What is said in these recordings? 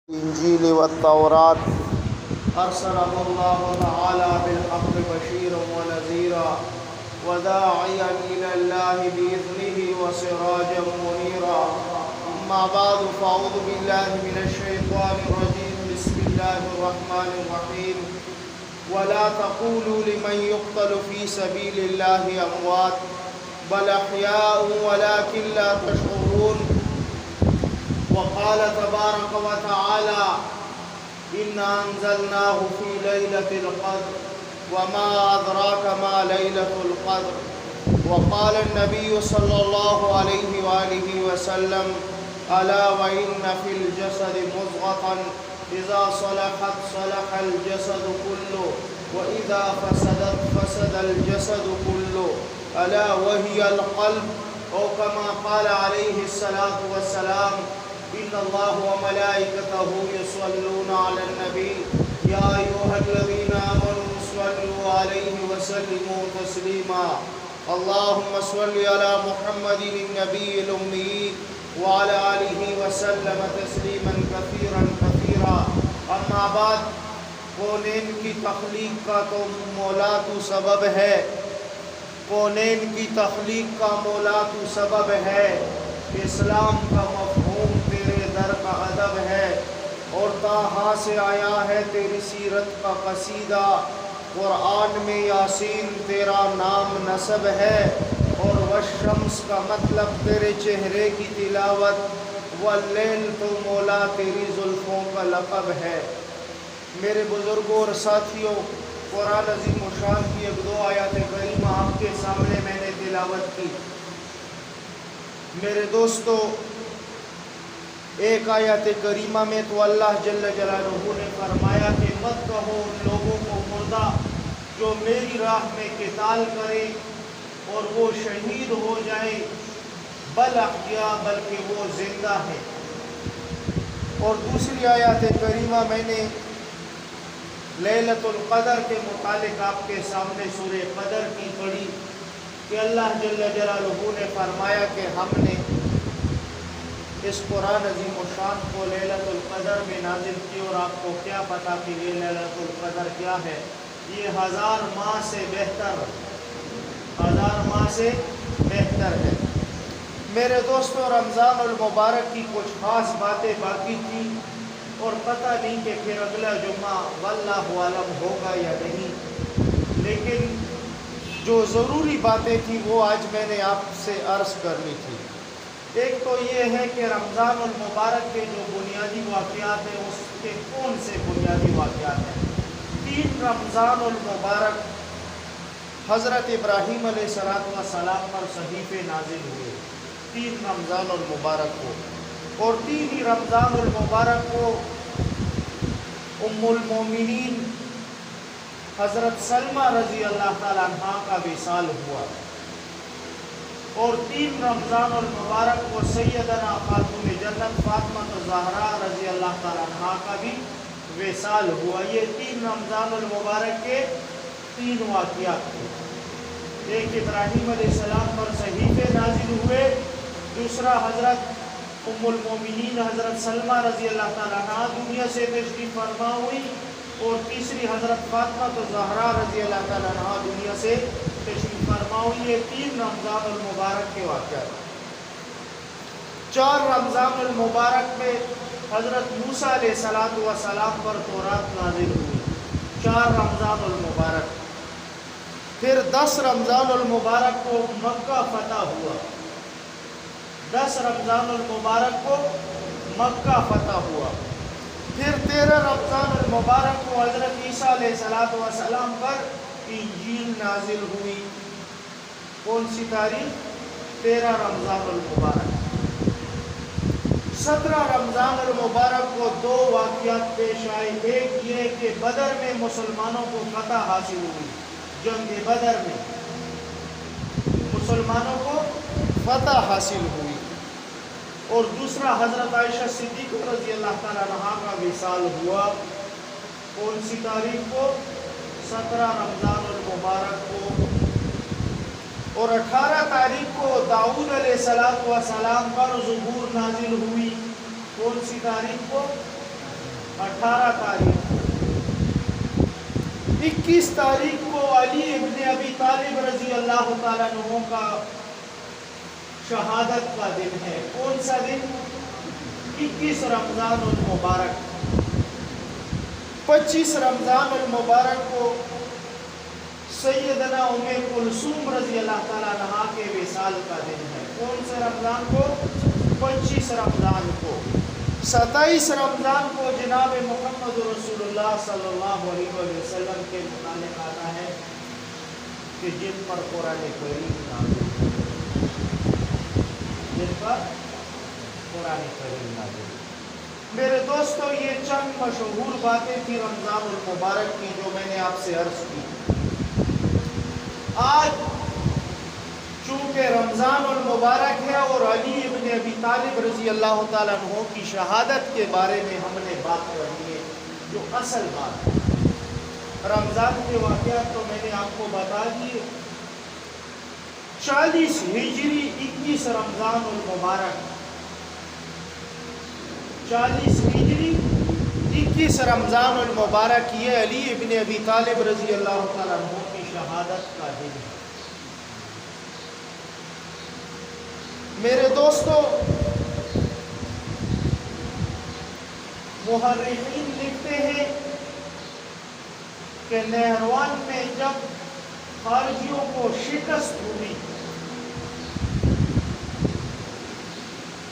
الإنجيل والتوراة أرسله الله تعالى بالحق بشيرا ونذيرا وداعيا إلى الله بإذنه وسراجا منيرا. أما بعد فأعوذ بالله من الشيطان الرجيم. بسم الله الرحمن الرحيم. ولا تقولوا لمن يقتل في سبيل الله أموات بل أحياء ولكن لا تشعرون. وقال تبارك وتعالى إنا أنزلناه في ليلة القدر وما أدراك ما ليلة القدر. وقال النبي صلى الله عليه وآله وسلم ألا وإن في الجسد مضغة إذا صلحت صلح الجسد كله وإذا فسدت فسد الجسد كله ألا وهي القلب. أو كما قال عليه الصلاة والسلام إن الله وملائكته يصلون على النبي يا أيها الذين آمنوا صلوا عليه وسلموا تسليما. اللهم صل على محمد النبي الأمي وعلى آله وسلم تسلیما کثیرا کثیرا. اما بعد، کونین کی تخلیق کا تو مولا تو سبب ہے، کونین کی تخلیق کا مولا تو سبب ہے. اسلام کا مفہوم تیرے در کا ادب ہے اور طٰہٰ سے آیا ہے تیری سیرت کا قصیدہ. قرآن میں یاسین تیرا نام نسب ہے اور والشمس کا مطلب تیرے چہرے کی تلاوت، واللیل تو مولا تیری زلفوں کا لقب ہے. میرے بزرگوں اور ساتھیوں، قرآن عظیم و شان کی ایک دو آیات کریمہ آپ کے سامنے میں نے تلاوت کی. میرے دوستو، ایک آیت کریمہ میں تو اللہ جل جلالہ نے فرمایا کہ مت کہو ان لوگوں کو مردہ جو میری راہ میں قتال کرے اور وہ شہید ہو جائے، بل احیاء بلکہ وہ زندہ ہے. اور دوسری آیت کریمہ میں نے لیلۃ القدر کے متعلق آپ کے سامنے سورہ قدر کی پڑھی کہ اللہ جل جلالہ نے فرمایا کہ ہم نے اس قرآن عظیم و شان کو لیلۃ القدر میں نازل کی. اور آپ کو کیا پتا کہ یہ لیلۃ القدر کیا ہے؟ یہ 1000 ماہ سے بہتر، 1000 ماہ سے بہتر ہے. میرے دوستوں، رمضان المبارک کی کچھ خاص باتیں باقی تھیں اور پتہ نہیں کہ پھر اگلا جمعہ واللہ عالم ہوگا یا نہیں، لیکن جو ضروری باتیں تھیں وہ آج میں نے آپ سے عرض کرنی تھی. ایک تو یہ ہے کہ رمضان المبارک کے جو بنیادی واقعات ہیں اس کے کون سے بنیادی واقعات ہیں؟ 3 رمضان المبارک حضرت ابراہیم علیہ السلام پر صحیفے نازل ہوئے 3 رمضان المبارک کو، اور 3 ہی رمضان المبارک کو ام المومنین حضرت سلمہ رضی اللہ تعالیٰ عنہ کا وصال ہوا، اور 3 رمضان المبارک کو سیدنا خاتون جنت فاطمہ الزہرا رضی اللہ تعالیٰ عنہ کا بھی وصال ہوا. یہ 3 رمضان المبارک کے 3 واقعات تھے. ایک ابراہیم علیہ السلام پر صحیفے نازل ہوئے، دوسرا حضرت ام المومنین حضرت سلمہ رضی اللہ تعالیٰ عنہ دنیا سے تشریف فرما ہوئی، اور تیسری حضرت فاطمہ الزہرا رضی اللہ تعالیٰ عنہ دنیا سے تشریف فرما ہوئی. یہ 3 رمضان المبارک کے واقعات. 4 رمضان المبارک میں حضرت موسیٰ علیہ السلام پر تورات نازل ہوئی، 4 رمضان المبارک. پھر 10 رمضان المبارک کو مکہ فتح ہوا، 10 رمضان المبارک کو مکہ فتح ہوا. پھر 13 رمضان المبارک کو حضرت عیسیٰ علیہ السلام پر انجیل نازل ہوئی. کون سی تاریخ؟ 13 رمضان المبارک. 17 رمضان المبارک کو 2 واقعات پیش آئے. ایک یہ کہ بدر میں مسلمانوں کو فتح حاصل ہوئی، جنگ بدر میں مسلمانوں کو فتح حاصل ہوئی. اور دوسرا حضرت عائشہ صدیقہ رضی اللہ تعالیٰ عنہا کا وصال ہوا. کون سی تاریخ کو؟ 17 رمضان المبارک کو. اور 18 تاریخ کو داؤد علیہ السلام پر زبور نازل ہوئی. کون سی تاریخ کو؟ 18 تاریخ 21 تاریخ کو علی ابن ابی طالب رضی اللہ تعالیٰ عنہ کا شہادت کا دن ہے۔ کون سا دن؟ 21 رمضان المبارک۔ 25 رمضان المبارک کو سیدنا ام کلثوم رضی اللہ تعالیٰ عنہ کے وصال کا دن ہے۔ کون سے رمضان کو؟ 25 رمضان کو۔ 27 رمضان کو جناب محمد رسول اللہ صلی اللہ علیہ وسلم کے متعلق آتا ہے کہ جن پر قرآن کریم نازل ہوئی، جن پر قرآن کریم نازل ہوئی۔ میرے دوستو، یہ چند مشہور باتیں تھی رمضان المبارک کی جو میں نے آپ سے عرض کی۔ آج چونکہ رمضان المبارک ہے اور علی ابن ابی طالب رضی اللہ تعالیٰ عنہ کی شہادت کے بارے میں ہم نے بات کرنی ہے، جو اصل بات ہے۔ رمضان کے واقعات تو میں نے آپ کو بتا دیے۔ 40 ہجری 21 رمضان المبارک، 40 ہجری 21 رمضان المبارک، یہ علی ابن ابی طالب رضی اللہ تعالیٰ عنہ کی شہادت کا دن ہے۔ میرے دوستو، محرخین لکھتے ہیں کہ نہروان میں جب خارجیوں کو شکست ہوئی،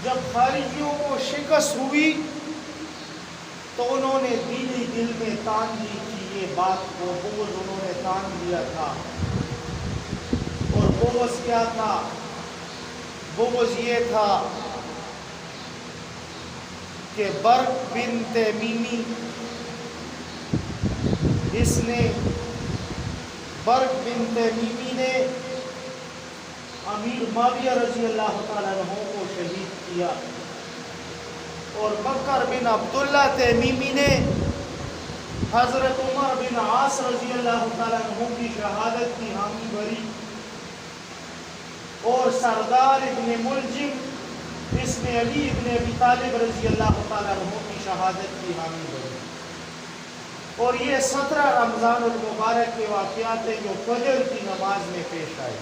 جب خارجیوں کو شکست ہوئی تو انہوں نے دل میں تان لی کہ یہ بات کو بغض انہوں نے تان لیا تھا۔ اور بغض کیا تھا؟ بغض یہ تھا کہ برق بن تیمیمی، برق بن تیمیمی نے امیر معاویہ رضی اللہ تعالیٰ عنہ کو شہید کیا، اور بکر بن عبداللہ تیمیمی نے حضرت عمر بن عاص رضی اللہ تعالیٰ عنہ کی شہادت کی حامی بھری، اور سردار ابن ملجم اس نے علی ابن ابی طالب رضی اللہ تعالیٰ عنہ کی شہادت کی حامی بھری۔ اور یہ 17 رمضان المبارک کے واقعات ہیں جو فجر کی نماز میں پیش آئے،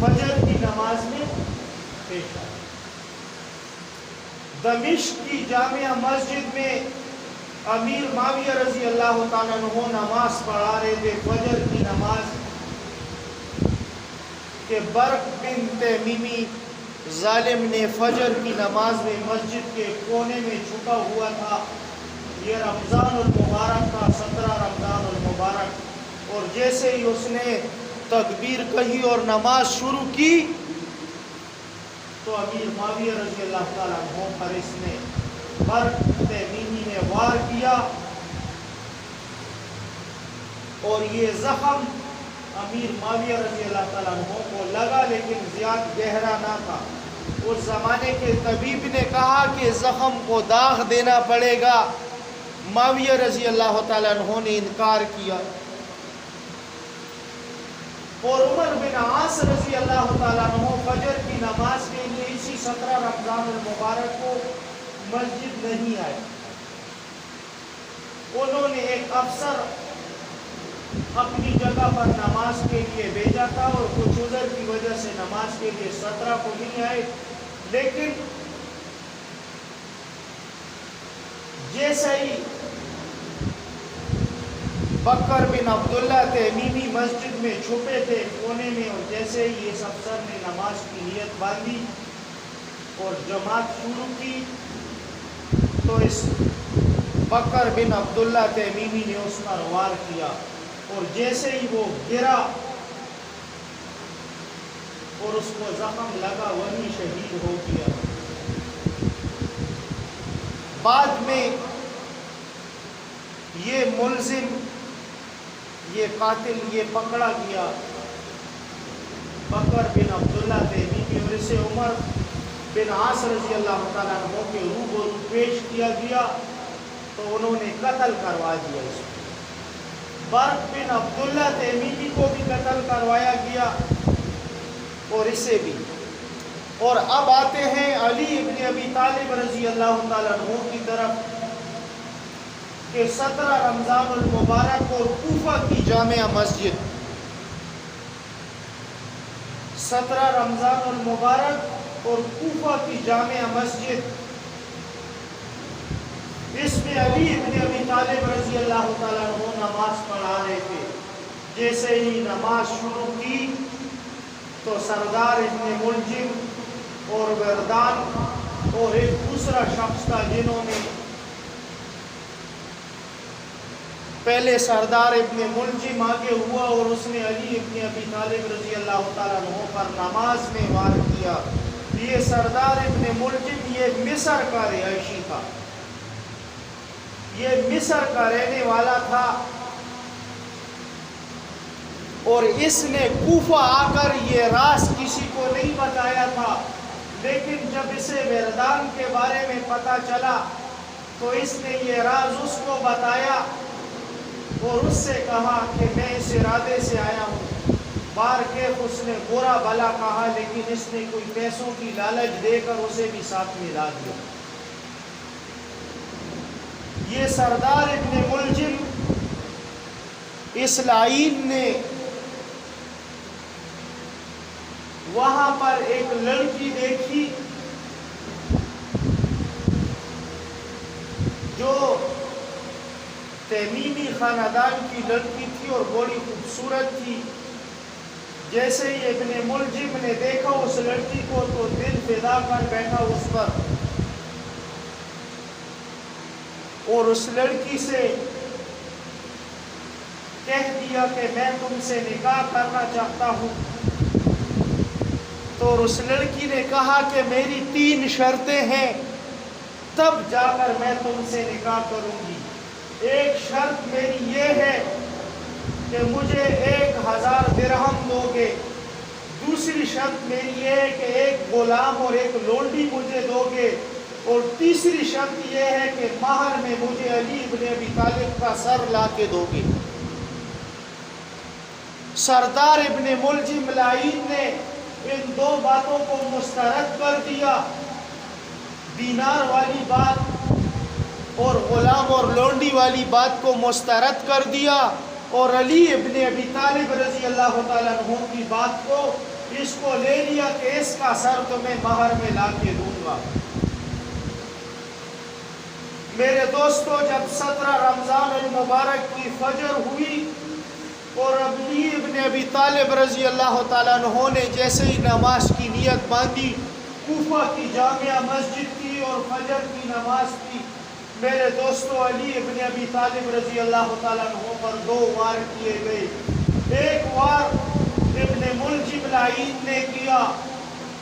فجر کی نماز میں پیش آئے۔ دمشق کی جامع مسجد میں امیر معاویہ رضی اللہ تعالیٰ عنہ نماز پڑھا رہے تھے، فجر کی نماز، کہ برق بن تیمیمی ظالم نے فجر کی نماز میں مسجد کے کونے میں چھپا ہوا تھا۔ یہ رمضان المبارک کا 17 رمضان المبارک، اور جیسے ہی اس نے تکبیر کہی اور نماز شروع کی تو امیر معاویہ رضی اللہ تعالیٰ عنہ پر اس نے برق تیمیمی نے وار کیا، اور یہ زخم امیر معاویہ رضی اللہ تعالیٰ عنہ کو لگا، لیکن زیادہ گہرا نہ تھا۔ اس زمانے کے طبیب نے کہا کہ زخم کو داغ دینا پڑے گا، معاویہ رضی اللہ تعالیٰ عنہ نے انکار کیا، اور عمر بن عاص رضی اللہ تعالیٰ عنہ فجر کی نماز کے لیے اسی 17 رمضان المبارک کو مسجد نہیں آئے۔ انہوں نے ایک افسر اپنی جگہ پر نماز کے لیے بھیجا تھا، اور کچھ عذر کی وجہ سے نماز کے لیے 17 کو نہیں آئے، لیکن جیسے ہی بکر بن عبداللہ تیمیمی مسجد میں چھپے تھے کونے میں، اور جیسے ہی اس افسر نے نماز کی نیت باندھی اور جماعت شروع کی تو اس بکر بن عبداللہ تیمیمی نے اس پر وار کیا، اور جیسے ہی وہ گرا اور اس کو زخم لگا وہی شہید ہو گیا۔ بعد میں یہ ملزم، یہ قاتل، یہ پکڑا گیا بکر بن عبداللہ تیمیمی، اور اسے عمر بن عاص رضی اللہ تعالیٰ عنہ کے روبرو پیش کیا گیا تو انہوں نے قتل کروا دیا اس کو۔ برق بن عبداللہ تیمیمی کو بھی قتل کروایا گیا اور اسے بھی۔ اور اب آتے ہیں علی ابن ابی طالب رضی اللہ تعالیٰ عنہ کی طرف کہ 17 رمضان المبارک اور کوفہ کی جامع مسجد، 17 رمضان المبارک اور کوفہ کی جامع مسجد، اس میں علی ابن ابی طالب رضی اللہ تعالیٰ عنہ نماز پڑھا رہے تھے۔ جیسے ہی نماز شروع کی تو سردار ابن ملجم اور وردان اور ایک دوسرا شخص تھا، جنہوں نے پہلے سردار ابن ملجم آگے ہوا اور اس نے علی ابن ابی طالب رضی اللہ تعالیٰ عنہ پر نماز میں وار کیا۔ یہ سردار ابن ملجم یہ مصر کا رہائشی تھا، یہ مصر کا رہنے والا تھا، اور اس نے کوفہ آ کر یہ راز کسی کو نہیں بتایا تھا، لیکن جب اسے وردان کے بارے میں پتہ چلا تو اس نے یہ راز اس کو بتایا اور اس سے کہا کہ میں اس ارادے سے آیا ہوں۔ بار کیف اس نے برا بھلا کہا، لیکن اس نے کوئی پیسوں کی لالچ دے کر اسے بھی ساتھ میں لا دیا۔ یہ سردار ابن ملجم اس لائن نے وہاں پر ایک لڑکی دیکھی جو تیمیمی خاندان کی لڑکی تھی اور بڑی خوبصورت تھی۔ جیسے ہی ابن ملجم نے دیکھا اس لڑکی کو تو دل فدا کر بیٹھا اس پر، اور اس لڑکی سے کہہ دیا کہ میں تم سے نکاح کرنا چاہتا ہوں۔ تو اس لڑکی نے کہا کہ میری 3 شرطیں ہیں، تب جا کر میں تم سے نکاح کروں گی۔ ایک شرط میری یہ ہے کہ مجھے 1000 درہم دو گے، دوسری شرط میری یہ ہے کہ ایک غلام اور ایک لونڈی مجھے دو گے، اور تیسری شرط یہ ہے کہ مہر میں مجھے علی ابن ابی طالب کا سر لا کے دو گے۔ سردار ابن ملجم لائن نے ان 2 باتوں کو مسترد کر دیا، دینار والی بات اور غلام اور لونڈی والی بات کو مسترد کر دیا، اور علی ابن ابی طالب رضی اللہ تعالیٰ عنہ کی بات کو اس کو لے لیا کہ اس کا سر تو میں مہر میں لا کے دوں گا۔ میرے دوستو، جب 17 رمضان المبارک کی فجر ہوئی اور علی ابن ابی طالب رضی اللہ تعالیٰ عنہ نے جیسے ہی نماز کی نیت باندھی، کوفہ کی جامع مسجد کی اور فجر کی نماز کی، میرے دوستو علی ابن ابی طالب رضی اللہ تعالیٰ عنہ پر 2 وار کیے گئے۔ ایک وار ابن ملجم لعین نے کیا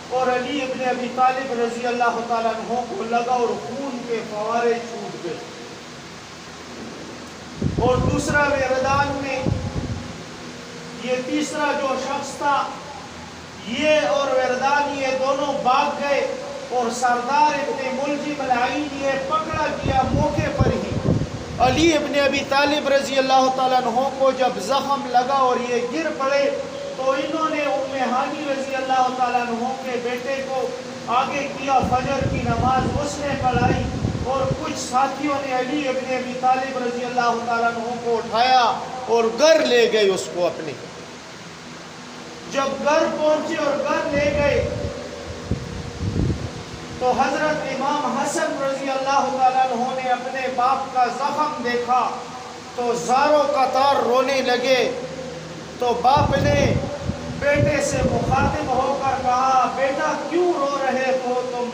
اور علی ابن ابی طالب رضی اللہ تعالیٰ عنہ کو لگا اور خون کے فوارے چھوٹ گئے، اور دوسرا وردان میں یہ تیسرا جو شخص تھا، یہ اور وردان یہ دونوں بھاگ گئے، اور سردار ابن ملجم لعین یہ پکڑا گیا موقع پر ہی۔ علی ابن ابی طالب رضی اللہ تعالیٰ عنہ کو جب زخم لگا اور یہ گر پڑے تو انہوں نے ام ہانی رضی اللہ تعالیٰ عنہ کے بیٹے کو آگے کیا، فجر کی نماز اس نے پڑھائی، اور کچھ ساتھیوں نے علی ابن ابی طالب رضی اللہ تعالیٰ عنہ کو اٹھایا اور گھر لے گئے اس کو اپنے۔ جب گھر پہنچے اور گھر لے گئے تو حضرت امام حسن رضی اللہ تعالیٰ عنہ نے اپنے باپ کا زخم دیکھا تو زاروں قطار رونے لگے۔ تو باپ نے بیٹے سے مخاطب ہو کر کہا، بیٹا کیوں رو رہے ہو تم؟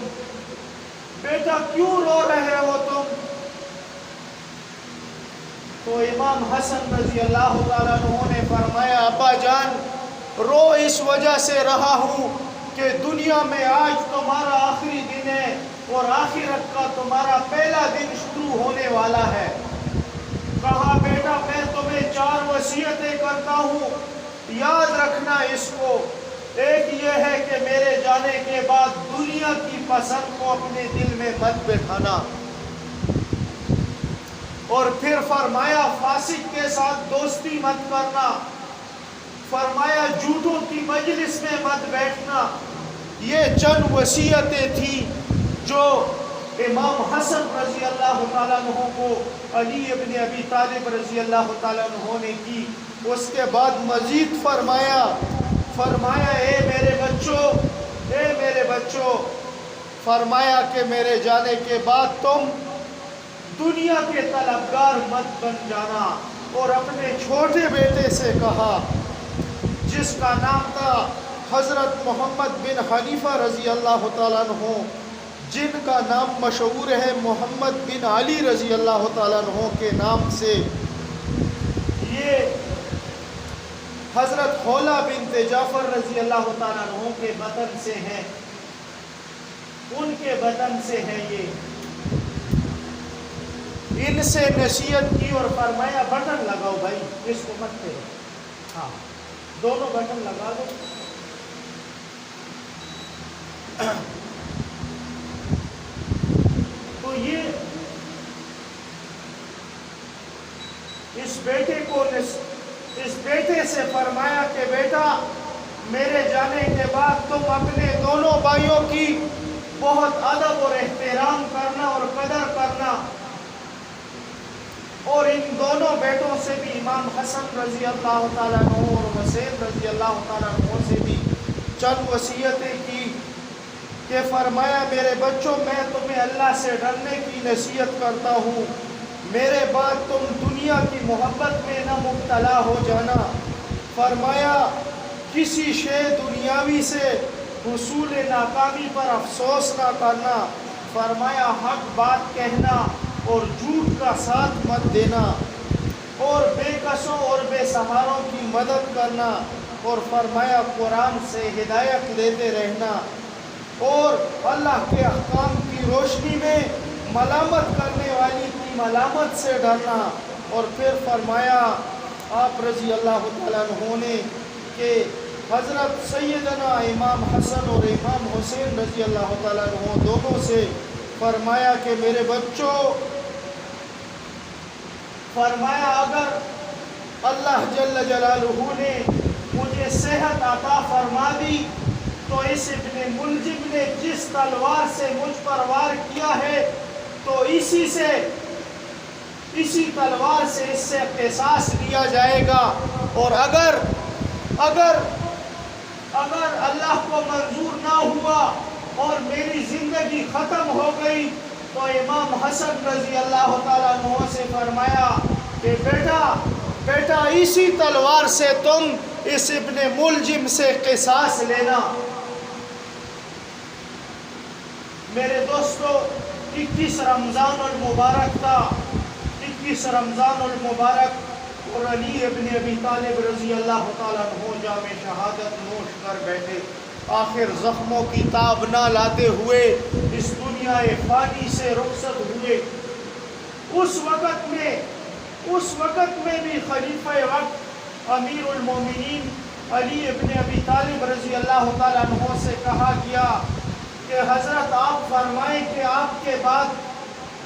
بیٹا کیوں رو رہے ہو تم؟ تو امام حسن رضی اللہ تعالیٰ عنہ نے فرمایا، ابا جان رو اس وجہ سے رہا ہوں کہ دنیا میں آج تمہارا آخری دن ہے اور آخرت کا تمہارا پہلا دن شروع ہونے والا ہے۔ کہا بیٹا میں تمہیں 4 وصیتیں کرتا ہوں، یاد رکھنا اس کو۔ ایک یہ ہے کہ میرے جانے کے بعد دنیا کی پسند کو اپنے دل میں مت بٹھانا، اور پھر فرمایا فاسق کے ساتھ دوستی مت کرنا، فرمایا جھوٹوں کی مجلس میں مت بیٹھنا، یہ چند وصیتیں تھیں جو امام حسن رضی اللہ تعالیٰ عنہ کو علی ابن ابی طالب رضی اللہ تعالیٰ عنہ نے کی۔ اس کے بعد مزید فرمایا اے میرے بچوں، فرمایا کہ میرے جانے کے بعد تم دنیا کے طلبگار مت بن جانا، اور اپنے چھوٹے بیٹے سے کہا جس کا نام تھا حضرت محمد بن حنیفہ رضی اللہ تعالیٰ عنہ، جن کا نام مشہور ہے محمد بن علی رضی اللہ تعالیٰ عنہ کے نام سے، یہ حضرت خولہ بنت جعفر رضی اللہ تعالیٰ عنہ کے بطن سے ہیں، ان کے بطن سے ہیں یہ۔ ان سے نصیحت کی اور فرمایا بٹن لگاؤ بھائی، اس کو مت کرو، ہاں دونوں بٹن لگا دو۔ تو یہ اس بیٹے سے فرمایا کہ بیٹا میرے جانے کے بعد تم اپنے دونوں بھائیوں کی بہت ادب اور احترام کرنا اور قدر کرنا، اور ان دونوں بیٹوں سے بھی امام حسن رضی اللہ تعالیٰ عنہ اور حسین رضی اللہ تعالیٰ عنہ سے بھی چند وصیتیں کی کہ فرمایا میرے بچوں، میں تمہیں اللہ سے ڈرنے کی نصیحت کرتا ہوں، میرے بعد تم دنیا کی محبت میں نہ مبتلا ہو جانا، فرمایا کسی شے دنیاوی سے حصول ناکامی پر افسوس نہ کرنا، فرمایا حق بات کہنا اور جھوٹ کا ساتھ مت دینا، اور بے کسوں اور بے سہاروں کی مدد کرنا، اور فرمایا قرآن سے ہدایت لیتے رہنا، اور اللہ کے احکام کی روشنی میں ملامت کرنے والی کی ملامت سے ڈرنا۔ اور پھر فرمایا آپ رضی اللہ تعالیٰ عنہ نے کہ حضرت سیدنا امام حسن اور امام حسین رضی اللہ تعالیٰ عنہ دونوں سے فرمایا کہ میرے بچوں، فرمایا اگر اللہ جل جلالہ نے مجھے صحت عطا فرما دی تو اس ابن ملجم نے جس تلوار سے مجھ پر وار کیا ہے تو اسی تلوار سے اس سے قصاص لیا جائے گا، اور اگر اللہ کو منظور نہ ہوا اور میری زندگی ختم ہو گئی تو امام حسن رضی اللہ تعالیٰ عنہ سے فرمایا کہ بیٹا اسی تلوار سے تم اس ابن ملجم سے قصاص لینا۔ میرے دوستو، 21 رمضان المبارک تھا، 21 رمضان المبارک، اور علی ابن ابی طالب رضی اللہ تعالیٰ عنہ جام شہادت نوش کر بیٹھے، آخر زخموں کی تاب نہ لاتے ہوئے اس دنیا فانی سے رخصت ہوئے۔ اس وقت میں بھی خلیفہ وقت امیر المومنین علی ابن ابی طالب رضی اللہ تعالیٰ عنہ سے کہا گیا کہ حضرت آپ فرمائیں کہ آپ کے بعد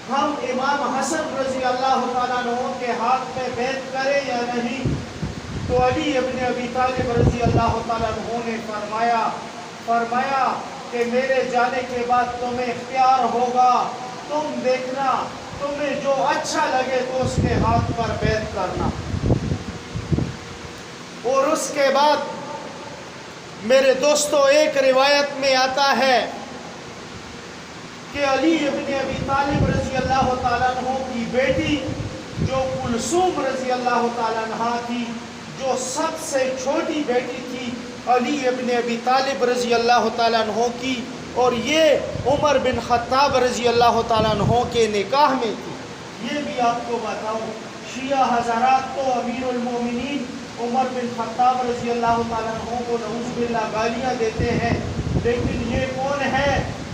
ہم امام حسن رضی اللہ تعالیٰ عنہ کے ہاتھ میں بیعت کریں یا نہیں؟ تو علی ابن ابی طالب رضی اللہ تعالیٰ عنہ نے فرمایا کہ میرے جانے کے بعد تمہیں اختیار ہوگا، تم دیکھنا، تمہیں جو اچھا لگے تو اس کے ہاتھ پر بیعت کرنا۔ اور اس کے بعد میرے دوستو ایک روایت میں آتا ہے کہ علی ابن ابی طالب رضی اللہ تعالیٰ عنہ کی بیٹی جو کلثوم رضی اللہ تعالیٰ عنہ تھی، جو سب سے چھوٹی بیٹی تھی علی ابن ابی طالب رضی اللہ تعالیٰ عنہ کی، اور یہ عمر بن خطاب رضی اللہ تعالیٰ عنہ کے نکاح میں تھی۔ یہ بھی آپ کو بتاؤں، شیعہ حضرات تو امیر المومنین عمر بن خطاب رضی اللہ تعالیٰ عنہ کو نعوذ باللہ گالیاں دیتے ہیں، لیکن یہ کون ہے؟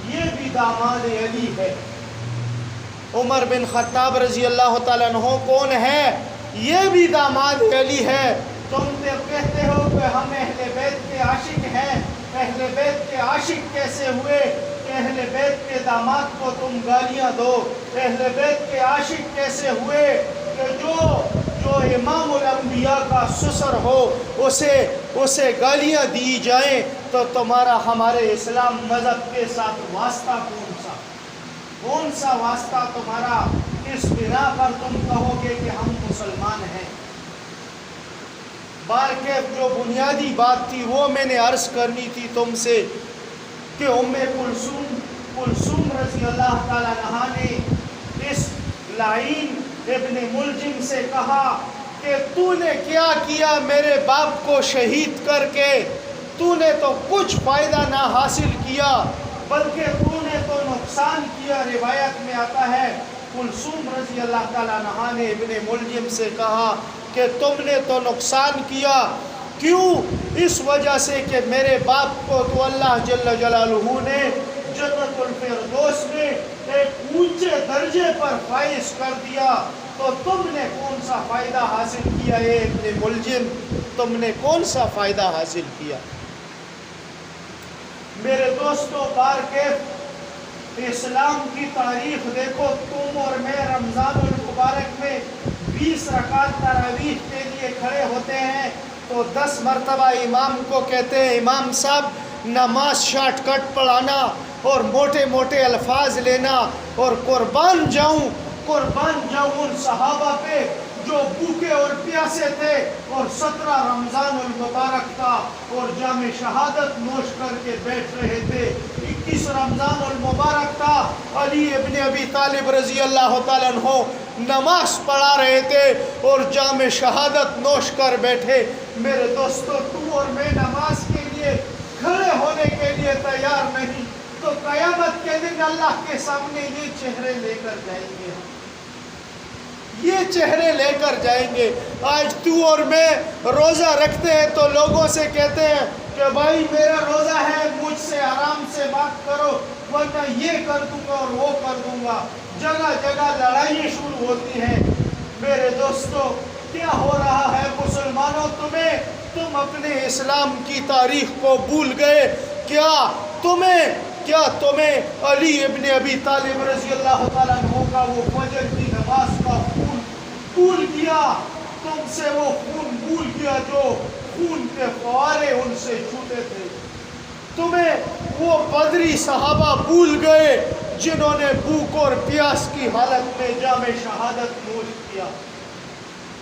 یہ بھی داماد علی ہے۔ عمر بن خطاب رضی اللہ تعالیٰ عنہ کون ہے؟ یہ بھی داماد علی ہے۔ تم کہتے ہو کہ ہم اہل بیت کے عاشق ہیں، اہل بیت کے عاشق کیسے ہوئے کہ اہل بیت کے داماد کو تم گالیاں دو؟ اہل بیت کے عاشق کیسے ہوئے کہ جو جو امام الانبیاء کا سسر ہو اسے گالیاں دی جائیں تو تمہارا ہمارے اسلام مذہب کے ساتھ واسطہ کون سا واسطہ تمہارا؟ اس بنا پر تم کہو گے کہ ہم مسلمان ہیں۔ بارکیف جو بنیادی بات تھی وہ میں نے عرض کرنی تھی تم سے کہ ام کلثوم رضی اللہ تعالی عنہا نے اس لعین ابن ملجم سے کہا کہ تو نے کیا کیا میرے باپ کو شہید کر کے؟ تو نے تو کچھ فائدہ نہ حاصل کیا بلکہ تو نے تو نقصان کیا۔ روایت میں آتا ہے کلثوم رضی اللہ تعالیٰ عنہا نے ابن ملجم سے کہا کہ تم نے تو نقصان کیا، کیوں؟ اس وجہ سے کہ میرے باپ کو تو اللہ جل جلالہ نے جنت الفردوس میں ایک اونچے درجے پر فائز کر دیا، تو تم نے کون سا فائدہ حاصل کیا؟ اے ابن ملجم، تم نے کون سا فائدہ حاصل کیا؟ میرے دوستو، بارکیف اسلام کی تاریخ دیکھو، تم اور میں رمضان المبارک میں 20 رکعت تراویح کے لیے کھڑے ہوتے ہیں تو 10 مرتبہ امام کو کہتے ہیں امام صاحب نماز شارٹ کٹ پڑھانا اور موٹے موٹے الفاظ لینا، اور قربان جاؤں ان صحابہ پہ جو بھوکے اور پیاسے تھے اور 17 رمضان المبارک تھا اور جام شہادت نوش کر کے بیٹھ رہے تھے۔ 21 رمضان المبارک تھا، علی ابن ابی طالب رضی اللہ تعالیٰ عنہ نماز پڑھا رہے تھے اور جام شہادت نوش کر بیٹھے۔ میرے دوستو، تو اور میں نماز کے لیے کھڑے ہونے کے لیے تیار نہیں تو قیامت کے دن اللہ کے سامنے یہ چہرے لے کر جائیں گے، یہ چہرے لے کر جائیں گے۔ آج تو اور میں روزہ رکھتے ہیں تو لوگوں سے کہتے ہیں کہ بھائی میرا روزہ ہے، مجھ سے آرام سے بات کرو ورنہ یہ کر دوں گا اور وہ کر دوں گا۔ جگہ جگہ لڑائیاں شروع ہوتی ہیں۔ میرے دوستو، کیا ہو رہا ہے مسلمانوں؟ تم اپنے اسلام کی تاریخ کو بھول گئے کیا؟ تمہیں علی ابن ابی طالب رضی اللہ تعالیٰ عنہ کا وہ فجر کی نماز کا خون بھول گیا؟ تم سے وہ خون بھول گیا جو خون کے فوارے ان سے چھوٹے تھے؟ تمہیں وہ بدری صحابہ بھول گئے جنہوں نے بھوک اور پیاس کی حالت میں جام شہادت نوش کیا؟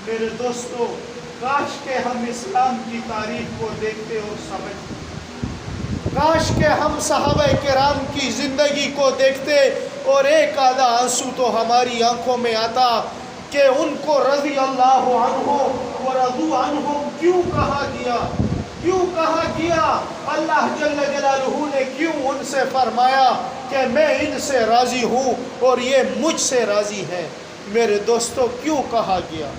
میرے دوستو، کاش کہ ہم اسلام کی تاریخ کو دیکھتے اور سمجھتے، کاش کہ ہم صحابہ کرام کی زندگی کو دیکھتے اور ایک آدھا آنسو تو ہماری آنکھوں میں آتا کہ ان کو رضی اللہ عنہ ورضوا عنہم کیوں کہا گیا؟ اللہ جل جلالہ نے کیوں ان سے فرمایا کہ میں ان سے راضی ہوں اور یہ مجھ سے راضی ہے؟ میرے دوستو، کیوں کہا گیا؟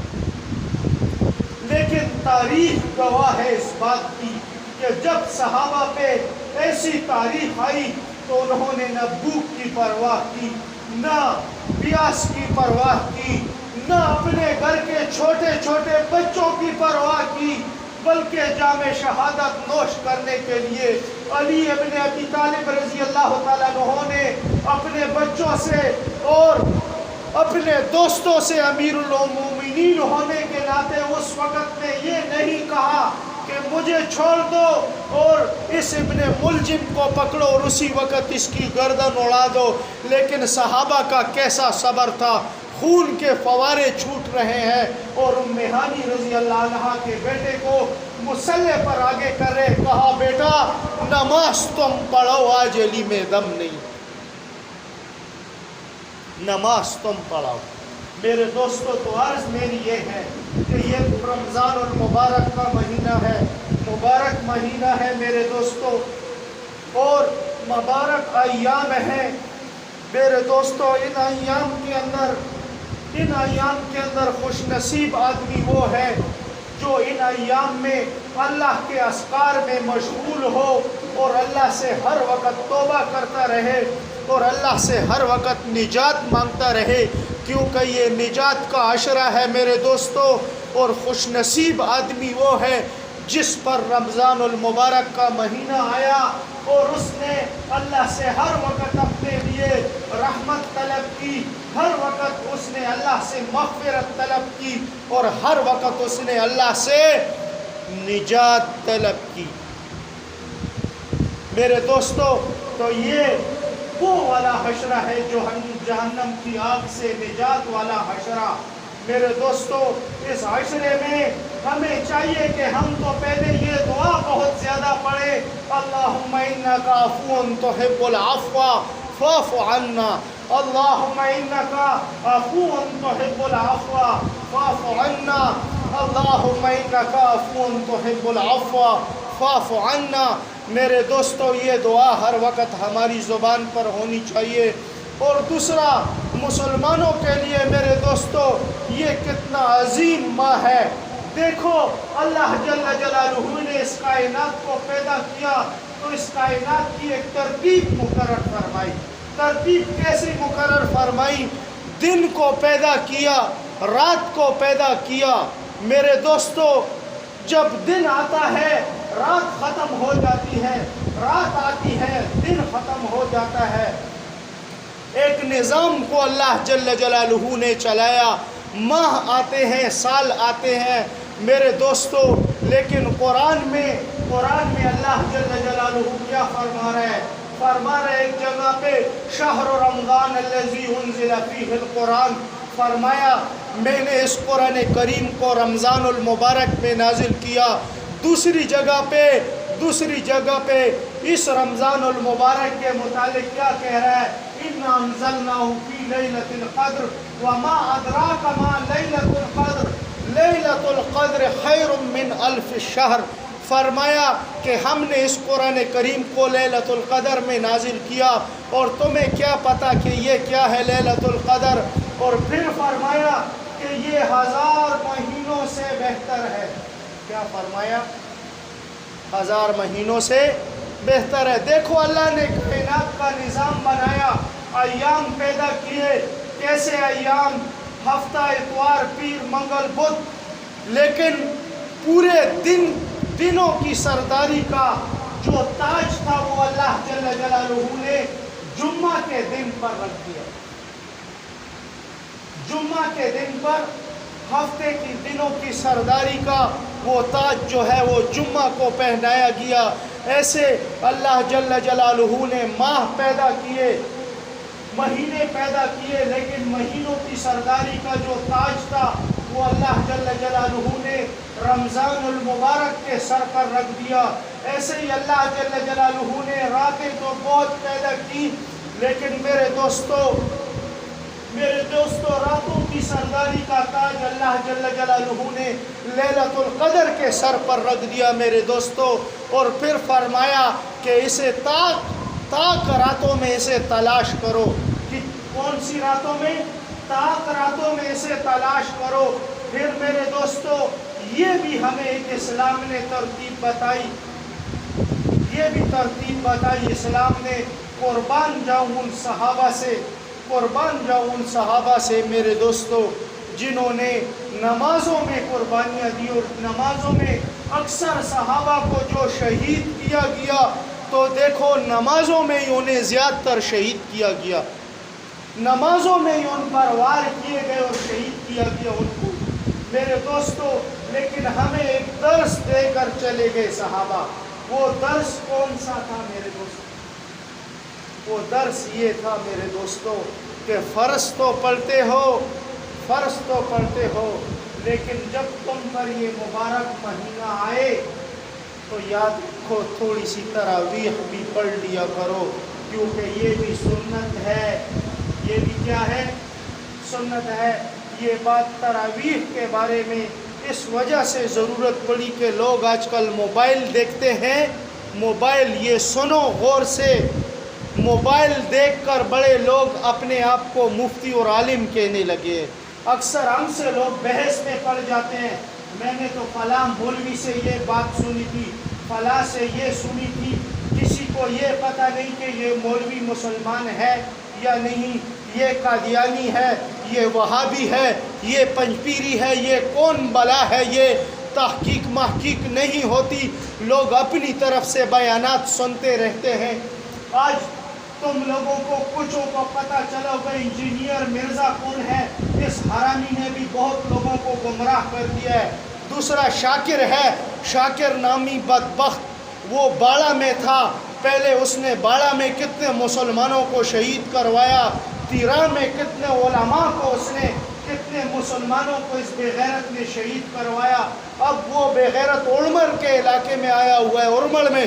لیکن تاریخ گواہ ہے اس بات کی کہ جب صحابہ پہ ایسی تاریخ آئی تو انہوں نے نہ بھوک کی پرواہ کی، نہ پیاس کی پرواہ کی، نہ اپنے گھر کے چھوٹے چھوٹے بچوں کی پرواہ کی، بلکہ جام شہادت نوش کرنے کے لیے علی ابن ابی طالب رضی اللہ تعالیٰ عنہ نے اپنے بچوں سے اور اپنے دوستوں سے امیر المومنین ہونے کے ناطے اس وقت میں یہ نہیں کہا کہ مجھے چھوڑ دو اور اس ابن ملجم کو پکڑو اور اسی وقت اس کی گردن اڑا دو، لیکن صحابہ کا کیسا صبر تھا، خون کے فوارے چھوٹ رہے ہیں اور ام ہانی رضی اللہ عنہا کے بیٹے کو مسلح پر آگے کر رہے، کہا بیٹا نماز تم پڑھو، آج علی میں دم نہیں، نماز تم پڑھو۔ میرے دوستو، تو عرض میری یہ ہے کہ یہ رمضان المبارک کا مہینہ ہے، مبارک مہینہ ہے میرے دوستو، اور مبارک ایام ہیں میرے دوستو۔ ان ایام کے اندر خوش نصیب آدمی وہ ہے جو ان ایام میں اللہ کے اذکار میں مشغول ہو اور اللہ سے ہر وقت توبہ کرتا رہے اور اللہ سے ہر وقت نجات مانگتا رہے، کیونکہ یہ نجات کا عشرہ ہے میرے دوستو۔ اور خوش نصیب آدمی وہ ہے جس پر رمضان المبارک کا مہینہ آیا اور اس نے اللہ سے ہر وقت اپنے لیے رحمت طلب کی، ہر وقت اس نے اللہ سے مغفرت طلب کی، اور ہر وقت اس نے اللہ سے نجات طلب کی۔ میرے دوستو، تو یہ وہ والا حشرہ ہے جو جہنم کی آگ سے نجات والا حشرہ۔ میرے دوستو، اس حشرے میں ہمیں چاہیے کہ ہم تو پہلے یہ دعا بہت زیادہ پڑھیں، اللہم انک عفو تحب العفو فاعف عنا، اللہم انک عفو تحب العفو فاعف عنا، اللہم انک عفو تحب العفو فاعف عنا۔ میرے دوستو، یہ دعا ہر وقت ہماری زبان پر ہونی چاہیے۔ اور دوسرا، مسلمانوں کے لیے میرے دوستو یہ کتنا عظیم ماہ ہے۔ دیکھو، اللہ جل جلالہ نے اس کائنات کو پیدا کیا تو اس کائنات کی ایک ترتیب مقرر فرمائی۔ ترتیب کیسے مقرر فرمائی؟ دن کو پیدا کیا، رات کو پیدا کیا۔ میرے دوستو، جب دن آتا ہے رات ختم ہو جاتی ہے، رات آتی ہے دن ختم ہو جاتا ہے۔ ایک نظام کو اللہ جل جلالہ نے چلایا۔ ماہ آتے ہیں، سال آتے ہیں میرے دوستو، لیکن قرآن میں اللہ جل جلالہ کیا فرما رہے ہیں؟ فرما رہے ایک جگہ پہ شہر رمضان الذی انزل فیہ القرآن، فرمایا میں نے اس قرآن کریم کو رمضان المبارک میں نازل کیا۔ دوسری جگہ پہ اس رمضان المبارک کے متعلق کیا کہہ رہا ہے؟ اِنَّا أَنزَلْنَاهُ فِي لَيْلَةِ الْقَدْرِ وَمَا أَدْرَاكَ مَا لَيْلَةُ الْقَدْرِ لَيْلَةُ الْقَدْرِ خَيْرٌ مِّنْ أَلْفِ الشَّهْرِ۔ فرمایا کہ ہم نے اس قرآن کریم کو لیلۃ القدر میں نازل کیا، اور تمہیں کیا پتا کہ یہ کیا ہے لیلۃ القدر؟ اور پھر فرمایا کہ یہ 1000 مہینوں سے بہتر ہے۔ کیا فرمایا؟ 1000 مہینوں سے بہتر ہے۔ دیکھو، اللہ نے کائنات کا نظام بنایا، ایام پیدا کیے۔ کیسے ایام؟ ہفتہ، اتوار، پیر، منگل، بدھ۔ لیکن پورے دنوں کی سرداری کا جو تاج تھا وہ اللہ جل جلالہ نے جمعہ کے دن پر رکھ دیا۔ جمعہ کے دن پر ہفتے کی دنوں کی سرداری کا وہ تاج جو ہے وہ جمعہ کو پہنایا گیا۔ ایسے اللہ جل جلالہ نے ماہ پیدا کیے، مہینے پیدا کیے، لیکن مہینوں کی سرداری کا جو تاج تھا وہ اللہ جل جلالہ نے رمضان المبارک کے سر پر رکھ دیا۔ ایسے ہی اللہ جل جلالہ نے راتیں تو بہت پیدا کی، لیکن میرے دوستو راتوں کی سرداری کا تاج اللہ جل جلالہ نے لیلۃ القدر کے سر پر رکھ دیا میرے دوستو۔ اور پھر فرمایا کہ اسے تاک راتوں میں اسے تلاش کرو۔ کہ کون سی راتوں میں؟ تاک راتوں میں اسے تلاش کرو۔ پھر میرے دوستو، یہ بھی ہمیں ایک اسلام نے ترتیب بتائی، اسلام نے قربان جاؤں ان صحابہ سے میرے دوستو جنہوں نے نمازوں میں قربانیاں دی، اور نمازوں میں اکثر صحابہ کو جو شہید کیا گیا، تو دیکھو نمازوں میں ہی انہیں زیادہ تر شہید کیا گیا، نمازوں میں ہی ان پر وار کیے گئے اور شہید کیا گیا ان کو میرے دوستو۔ لیکن ہمیں ایک درس دے کر چلے گئے صحابہ۔ وہ درس کون سا تھا میرے دوستو؟ وہ درس یہ تھا میرے دوستو کہ فرض تو پڑھتے ہو، لیکن جب تم پر یہ مبارک مہینہ آئے تو یاد رکھو تھوڑی سی تراویح بھی پڑھ لیا کرو، کیونکہ یہ بھی سنت ہے۔ یہ بھی کیا ہے؟ سنت ہے۔ یہ بات تراویح کے بارے میں اس وجہ سے ضرورت پڑی کہ لوگ آج کل موبائل دیکھتے ہیں۔ موبائل، یہ سنو غور سے، موبائل دیکھ کر بڑے لوگ اپنے آپ کو مفتی اور عالم کہنے لگے۔ اکثر ہم سے لوگ بحث میں پڑ جاتے ہیں، میں نے تو فلاں مولوی سے یہ بات سنی تھی، فلاں سے یہ سنی تھی۔ کسی کو یہ پتہ نہیں کہ یہ مولوی مسلمان ہے یا نہیں، یہ قادیانی ہے، یہ وہابی ہے، یہ پنجپیری ہے، یہ کون بلا ہے۔ یہ تحقیق محقیق نہیں ہوتی، لوگ اپنی طرف سے بیانات سنتے رہتے ہیں۔ آج تم لوگوں کو کچھوں کو پتہ چلو کہ انجینئر مرزا کون ہے، اس حرامی نے بھی بہت لوگوں کو گمراہ کر دیا ہے۔ دوسرا شاکر ہے، شاکر نامی بدبخت، وہ باڑہ میں تھا، پہلے اس نے باڑہ میں کتنے مسلمانوں کو شہید کروایا، تیرا میں کتنے علماء کو اس نے، کتنے مسلمانوں کو اس بے غیرت نے شہید کروایا۔ اب وہ بے غیرت ارمل کے علاقے میں آیا ہوا ہے، ارمل میں،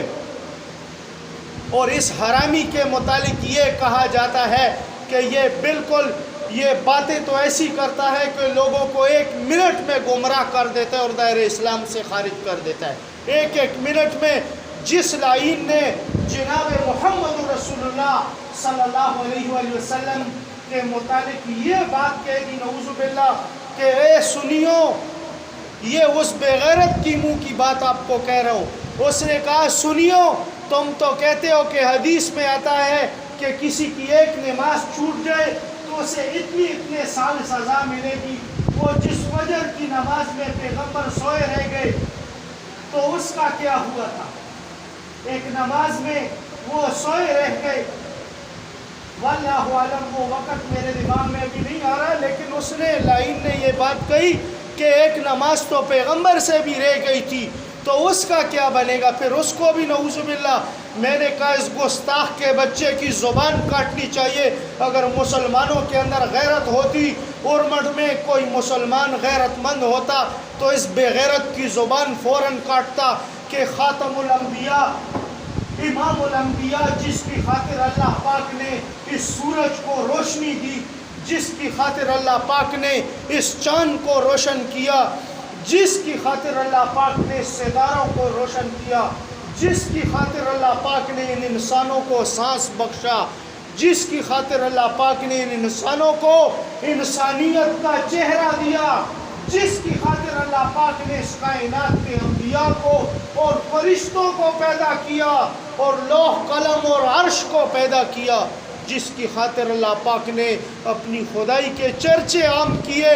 اور اس حرامی کے متعلق یہ کہا جاتا ہے کہ یہ بالکل یہ باتیں تو ایسی کرتا ہے کہ لوگوں کو 1 منٹ میں گمراہ کر دیتا ہے اور دائرہ اسلام سے خارج کر دیتا ہے۔ 1 منٹ میں جس لائن نے جناب محمد رسول اللہ صلی اللہ علیہ وآلہ وسلم کے متعلق یہ بات کہہ دی، نعوذ باللہ، کہ اے سنیو، یہ اس بے غیرت کی منہ کی بات آپ کو کہہ رہا ہوں۔ اس نے کہا سنیو، تم تو کہتے ہو کہ حدیث میں آتا ہے کہ کسی کی 1 نماز چھوٹ جائے تو اسے اتنے سال سزا ملے گی۔ وہ جس فجر کی نماز میں پیغمبر سوئے رہ گئے تو اس کا کیا ہوا تھا؟ 1 نماز میں وہ سوئے رہ گئے، واللہ عالم، وہ وقت میرے دماغ میں ابھی نہیں آ رہا، لیکن اس نے لائن نے یہ بات کہی کہ 1 نماز تو پیغمبر سے بھی رہ گئی تھی، تو اس کا کیا بنے گا؟ پھر اس کو بھی نعوذ باللہ، میں نے کہا اس گستاخ کے بچے کی زبان کاٹنی چاہیے۔ اگر مسلمانوں کے اندر غیرت ہوتی، اورمڈ میں کوئی مسلمان غیرت مند ہوتا تو اس بے غیرت کی زبان فوراً کاٹتا کہ خاتم الانبیاء، امام الانبیاء، جس کی خاطر اللہ پاک نے اس سورج کو روشنی دی، جس کی خاطر اللہ پاک نے اس چاند کو روشن کیا، جس کی خاطر اللہ پاک نے ستاروں کو روشن کیا، جس کی خاطر اللہ پاک نے ان انسانوں کو سانس بخشا، جس کی خاطر اللہ پاک نے ان انسانوں کو انسانیت کا چہرہ دیا، جس کی خاطر اللہ پاک نے اس کائنات کے انبیاء کو اور فرشتوں کو پیدا کیا اور لوح قلم اور عرش کو پیدا کیا، جس کی خاطر اللہ پاک نے اپنی خدائی کے چرچے عام کیے،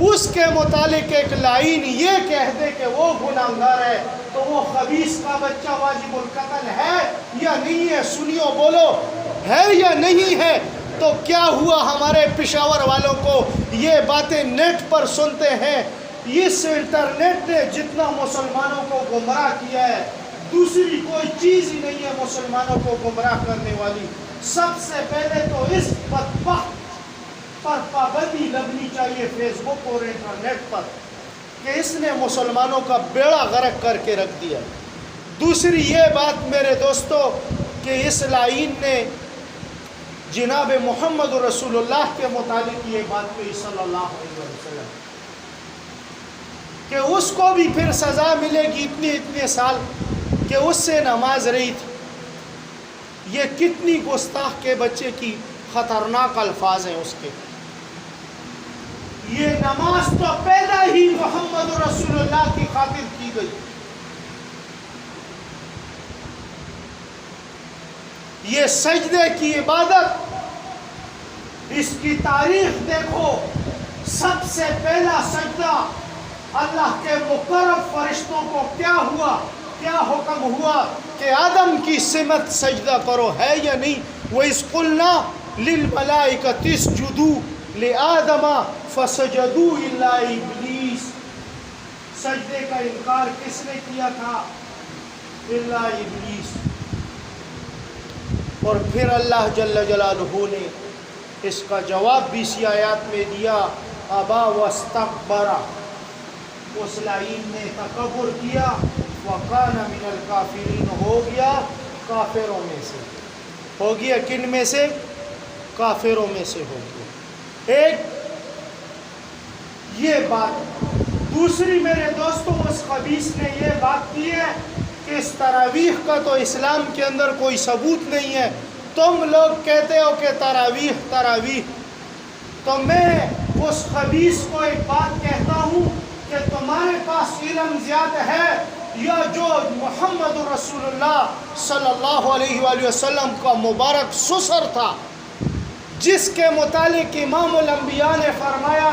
اس کے متعلق ایک لائن یہ کہہ دے کہ وہ گناہگار ہے، تو وہ خبیث کا بچہ واجب القتل ہے یا نہیں ہے؟ سنیو، بولو، ہے یا نہیں ہے؟ تو کیا ہوا ہمارے پشاور والوں کو؟ یہ باتیں نیٹ پر سنتے ہیں، اس انٹرنیٹ نے جتنا مسلمانوں کو گمراہ کیا ہے، دوسری کوئی چیز ہی نہیں ہے مسلمانوں کو گمراہ کرنے والی۔ سب سے پہلے تو اس بدبخت پر پابندی لگنی چاہیے فیس بک اور انٹرنیٹ پر کہ اس نے مسلمانوں کا بیڑا غرق کر کے رکھ دیا۔ دوسری یہ بات میرے دوستو کہ اس لائن نے جناب محمد رسول اللہ کے متعلق یہ بات کہی صلی اللہ علیہ وسلم کہ اس کو بھی پھر سزا ملے گی اتنے سال کہ اس سے نماز رہی تھی۔ یہ کتنی گستاخ کے بچے کی خطرناک الفاظ ہیں اس کے۔ یہ نماز تو پیدا ہی محمد رسول اللہ کی خاطر کی گئی، یہ سجدے کی عبادت، اس کی تاریخ دیکھو، سب سے پہلا سجدہ اللہ کے مقرب فرشتوں کو کیا ہوا، کیا حکم ہوا کہ آدم کی سمت سجدہ کرو، ہے یا نہیں؟ وَإِذْ قُلْنَا لِلْمَلَائِكَةِ اسْجُدُوا لِآدَمَ فَسَجَدُوا إِلَّا إِبْلِيسَ۔ سجدے کا انکار کس نے کیا تھا؟ الا ابلیس۔ اور پھر اللہ جل جلالہ نے اس کا جواب بھی اسی آیات میں دیا، ابا واستکبر، اس لعین نے تکبر کیا، وکان من الکافرین، ہو گیا کافروں میں سے، ہو گیا کن میں سے؟ کافروں میں سے ہو گیا۔ ایک یہ بات، دوسری میرے دوستوں اس خبیث نے یہ بات کی ہے کہ اس تراویح کا تو اسلام کے اندر کوئی ثبوت نہیں ہے، تم لوگ کہتے ہو کہ تراویح، تو میں اس خبیث کو ایک بات کہتا ہوں کہ تمہارے پاس علم زیادہ ہے یا جو محمد رسول اللہ صلی اللہ علیہ وآلہ وسلم کا مبارک سسر تھا، جس کے متعلق امام الانبیاء نے فرمایا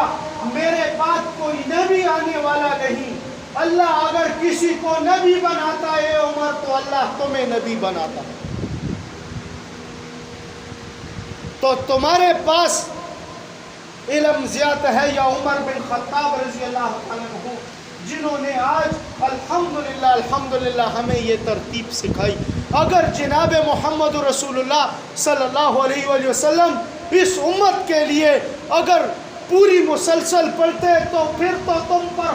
میرے بعد کوئی نبی آنے والا نہیں، اللہ اگر کسی کو نبی بناتا ہے عمر تو اللہ تمہیں نبی بناتا ہے۔ تو تمہارے پاس علم زیادہ ہے یا عمر بن خطاب رضی اللہ عنہ جنہوں نے آج الحمدللہ ہمیں یہ ترتیب سکھائی؟ اگر جناب محمد رسول اللہ صلی اللہ علیہ وآلہ وسلم اس امت کے لیے اگر پوری مسلسل پڑھتے تو پھر تو تم پر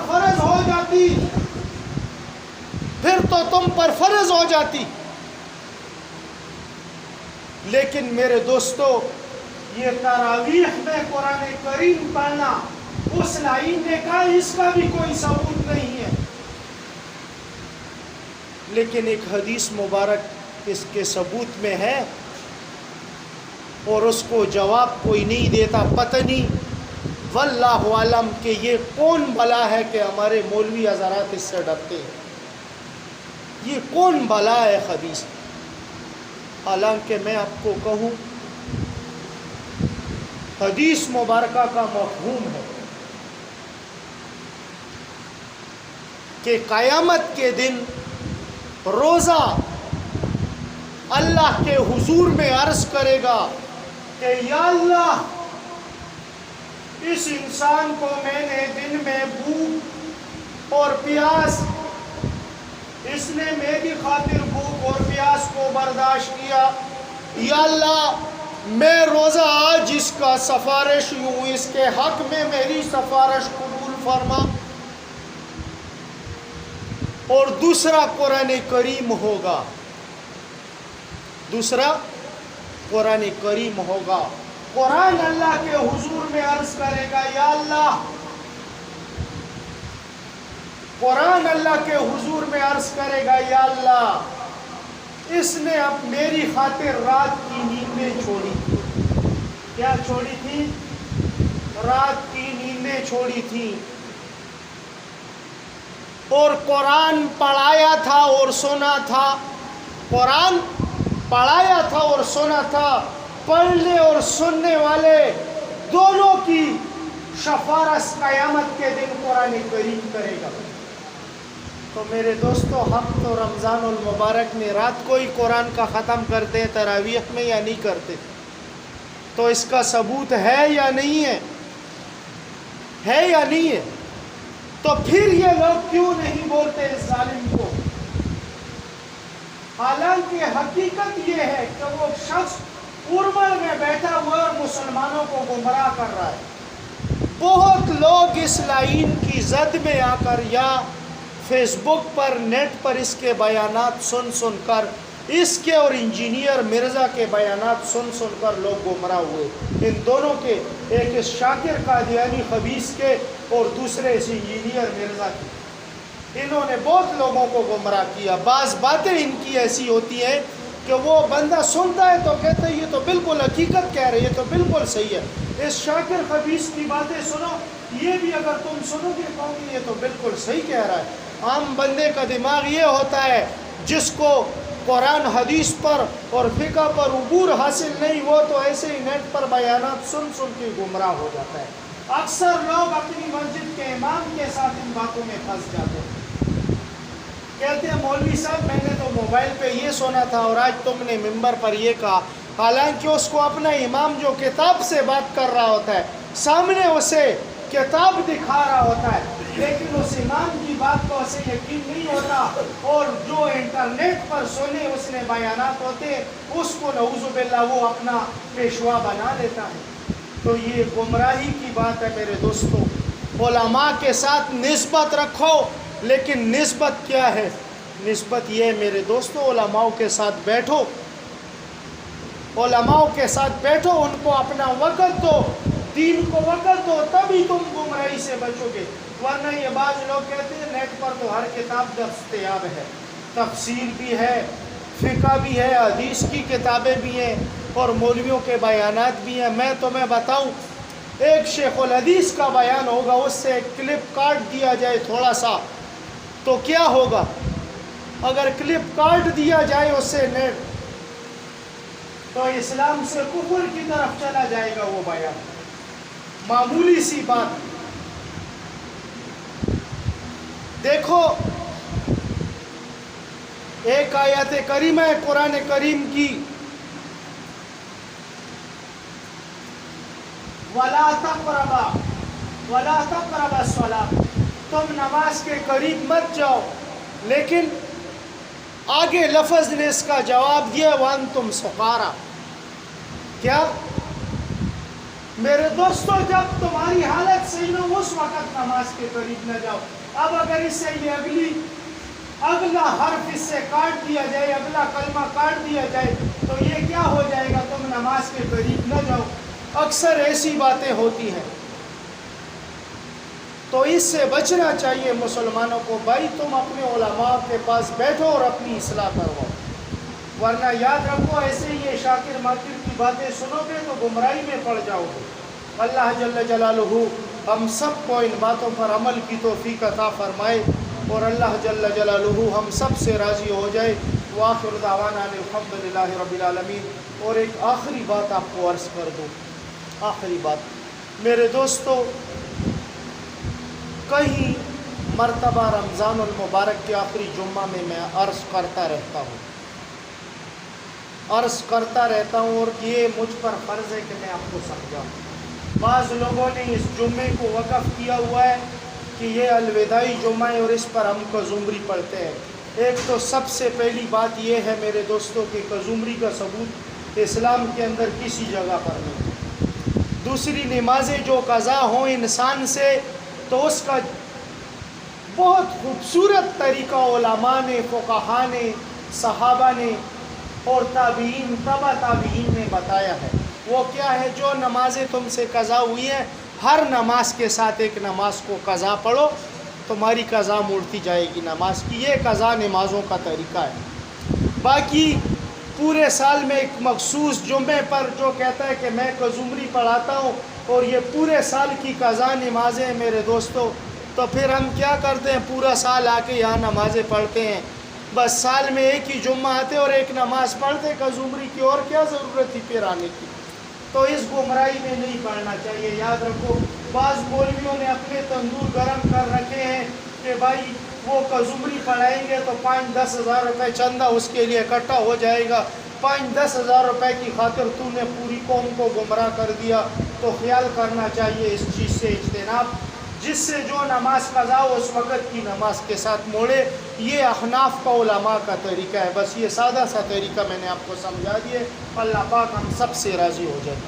فرض ہو جاتی، لیکن میرے دوستو یہ تراویح میں قرآن کریم پڑھنا، اس لائن نے کہا اس کا بھی کوئی ثبوت نہیں ہے، لیکن ایک حدیث مبارک اس کے ثبوت میں ہے اور اس کو جواب کوئی نہیں دیتا۔ پتہ نہیں واللہ عالم کہ یہ کون بلا ہے کہ ہمارے مولوی حضرات اس سے ڈرتے ہیں، یہ کون بلا ہے حدیث؟ حالانکہ میں آپ کو کہوں حدیث مبارکہ کا مفہوم ہے کہ قیامت کے دن روزہ اللہ کے حضور میں عرض کرے گا کہ یا اللہ اس انسان کو میں نے دن میں بھوک اور پیاس، اس نے میری خاطر بھوک اور پیاس کو برداشت کیا، یا اللہ میں روزہ آج اس کا سفارش ہوں، اس کے حق میں میری سفارش قبول فرما۔ اور دوسرا قرآن کریم ہوگا، دوسرا قرآن کریم ہوگا، قرآن اللہ کے حضور میں عرض کرے گا یا اللہ، قرآن اللہ کے حضور میں عرض کرے گا یا اللہ اس نے اب میری خاطر رات کی نیندیں چھوڑی تھی۔ کیا چھوڑی تھی؟ رات کی نیندیں چھوڑی تھی، اور قرآن پڑھایا تھا اور سنا تھا، قرآن پڑھایا تھا اور سنا تھا۔ پڑھنے اور سننے والے دونوں کی شفاعت قیامت کے دن قرآن کریم کرے گا۔ تو میرے دوستو ہم تو رمضان المبارک میں رات کو ہی قرآن کا ختم کرتے ہیں تراویح میں یا نہیں کرتے؟ تو اس کا ثبوت ہے یا نہیں ہے؟ ہے یا نہیں ہے؟ تو پھر یہ لوگ کیوں نہیں بولتے اس ظالم کو؟ حالانکہ حقیقت یہ ہے کہ وہ شخص ارمل میں بیٹھا ہوا اور مسلمانوں کو گمراہ کر رہا ہے۔ بہت لوگ اس لائن کی زد میں آ کر یا فیس بک پر نیٹ پر اس کے بیانات سن کر، اس کے اور انجینئر مرزا کے بیانات سن کر لوگ گمراہ ہوئے۔ ان دونوں کے، ایک اس شاکر قادیانی خبیث کے اور دوسرے اس انجینئر مرزا کے، انہوں نے بہت لوگوں کو گمراہ کیا۔ بعض باتیں ان کی ایسی ہوتی ہیں کہ وہ بندہ سنتا ہے تو کہتا ہے یہ تو بالکل حقیقت کہہ رہے، یہ تو بالکل صحیح ہے۔ اس شاکر خبیث کی باتیں سنو، یہ بھی اگر تم سنو گے کہو گے یہ تو بالکل صحیح کہہ رہا ہے۔ عام بندے کا دماغ یہ ہوتا ہے جس کو قرآن حدیث پر اور فقہ پر عبور حاصل نہیں، وہ تو ایسے ہی نیٹ پر بیانات سن کے گمراہ ہو جاتا ہے۔ اکثر لوگ اپنی مسجد کے امام کے ساتھ ان باتوں میں پھنس جاتے ہیں، کہتے ہیں مولوی صاحب میں نے تو موبائل پہ یہ سنا تھا اور آج تم نے ممبر پر یہ کہا، حالانکہ اس کو اپنا امام جو کتاب سے بات کر رہا ہوتا ہے، سامنے اسے کتاب دکھا رہا ہوتا ہے، لیکن اس امام کی بات کو اسے یقین نہیں ہوتا، اور جو انٹرنیٹ پر سنے اس نے بیانات ہوتے اس کو نعوذ باللہ وہ اپنا پیشوا بنا لیتا ہے۔ تو یہ گمراہی کی بات ہے میرے دوستو۔ علماء کے ساتھ نسبت رکھو، لیکن نسبت کیا ہے؟ نسبت یہ ہے میرے دوستو، علماء کے ساتھ بیٹھو، علماء کے ساتھ بیٹھو، ان کو اپنا وقت دو، دین کو وقت دو، تبھی تم گمراہی سے بچو گے۔ ورنہ یہ بعض لوگ کہتے ہیں نیٹ پر تو ہر کتاب دستیاب ہے، تفسیر بھی ہے، فقہ بھی ہے، حدیث کی کتابیں بھی ہیں اور مولویوں کے بیانات بھی ہیں۔ میں تمہیں بتاؤں، ایک شیخ الحدیث کا بیان ہوگا، اس سے ایک کلپ کاٹ دیا جائے تھوڑا سا تو کیا ہوگا؟ اگر کلپ کاٹ دیا جائے اس سے نیٹ، تو اسلام سے کفر کی طرف چلا جائے گا وہ بیان۔ معمولی سی بات دیکھو، ایک آیت کریمہ ہے قرآن کریم کی، ولا تقرب الصلاۃ، تم نماز کے قریب مت جاؤ. لیکن آگے لفظ نے اس کا جواب دیا وانتم سقارا. کیا میرے دوستو، جب تمہاری حالت صحیح نہ اس وقت نماز کے قریب نہ جاؤ. اب اگر اس سے یہ اگلا حرف اس سے کاٹ دیا جائے، اگلا کلمہ کاٹ دیا جائے تو یہ کیا ہو جائے گا؟ تم نماز کے قریب نہ جاؤ. اکثر ایسی باتیں ہوتی ہیں تو اس سے بچنا چاہیے مسلمانوں کو. بھائی تم اپنے علماء کے پاس بیٹھو اور اپنی اصلاح کرواؤ، ورنہ یاد رکھو ایسے یہ شاکر ماکر کی باتیں سنو گے تو گمراہی میں پڑ جاؤ گے. اللہ جل جلالہ ہم سب کو ان باتوں پر عمل کی توفیق عطا فرمائے اور اللہ جل جلالہ ہم سب سے راضی ہو جائے. وآخر دعوانا الحمدللہ رب العالمین. اور ایک آخری بات آپ کو عرض کر دوں، آخری بات میرے دوستو، کئی مرتبہ رمضان المبارک کے آخری جمعہ میں عرض کرتا رہتا ہوں اور یہ مجھ پر فرض ہے کہ میں آپ کو سمجھاؤں. بعض لوگوں نے اس جمعے کو وقف کیا ہوا ہے کہ یہ الوداعی جمعہ ہے اور اس پر ہم کزمری پڑھتے ہیں. ایک تو سب سے پہلی بات یہ ہے میرے دوستوں کہ کزمری کا ثبوت اسلام کے اندر کسی جگہ پر نہیں. دوسری، نمازیں جو قضا ہوں انسان سے تو اس کا بہت خوبصورت طریقہ علماء نے، فقہاء نے، صحابہ نے اور تابعین، تبع تابعین نے بتایا ہے. وہ کیا ہے؟ جو نمازیں تم سے قضا ہوئی ہیں ہر نماز کے ساتھ ایک نماز کو قضا پڑھو، تمہاری قضا مڑتی جائے گی نماز کی. یہ قضا نمازوں کا طریقہ ہے. باقی پورے سال میں ایک مخصوص جمعے پر جو کہتا ہے کہ میں کزمری پڑھاتا ہوں اور یہ پورے سال کی قضا نمازیں ہیں میرے دوستو، تو پھر ہم کیا کرتے ہیں؟ پورا سال آ کے یہاں نمازیں پڑھتے ہیں. بس سال میں ایک ہی جمعہ آتے اور ایک نماز پڑھتے کزمری کی، اور کیا ضرورت تھی پھر آنے کی؟ تو اس گمراہی میں نہیں پڑھنا چاہیے. یاد رکھو بعض مولویوں نے اپنے تندور گرم کر رکھے ہیں کہ بھائی وہ کزمری پڑھائیں گے تو 5-10 ہزار روپے چندہ اس کے لیے اکٹھا ہو جائے گا. 5-10 ہزار روپے کی خاطر تو نے پوری قوم کو گمراہ کر دیا. تو خیال کرنا چاہیے اس چیز سے اجتناب. جس سے جو نماز قضا ہو اس وقت کی نماز کے ساتھ موڑے. یہ احناف کا علماء کا طریقہ ہے. بس یہ سادہ سا طریقہ میں نے آپ کو سمجھا دیے. اللہ پاک ہم سب سے راضی ہو جائے.